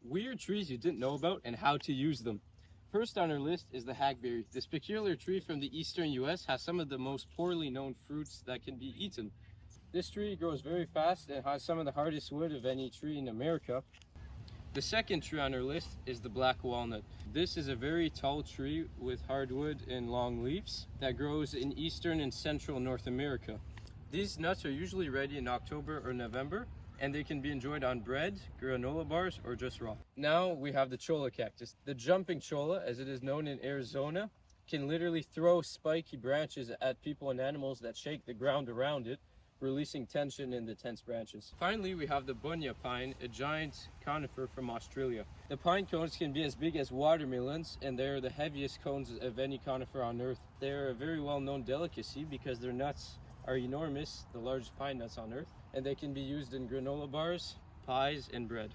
Weird trees you didn't know about and how to use them. First on our list is the hackberry. This peculiar tree from the eastern US has some of the most poorly known fruits that can be eaten. This tree grows very fast and has some of the hardest wood of any tree in America. The second tree on our list is the black walnut. This is a very tall tree with hardwood and long leaves that grows in eastern and central North America. These nuts are usually ready in October or November, and they can be enjoyed on bread, granola bars, or just raw. Now we have the Cholla cactus. The jumping cholla, as it is known in Arizona, can literally throw spiky branches at people and animals that shake the ground around it, releasing tension in the tense branches. Finally, we have the Bunya pine, a giant conifer from Australia. The pine cones can be as big as watermelons, and they're the heaviest cones of any conifer on earth. They're a very well-known delicacy because their nuts are enormous, the largest pine nuts on earth, and they can be used in granola bars, pies, and bread.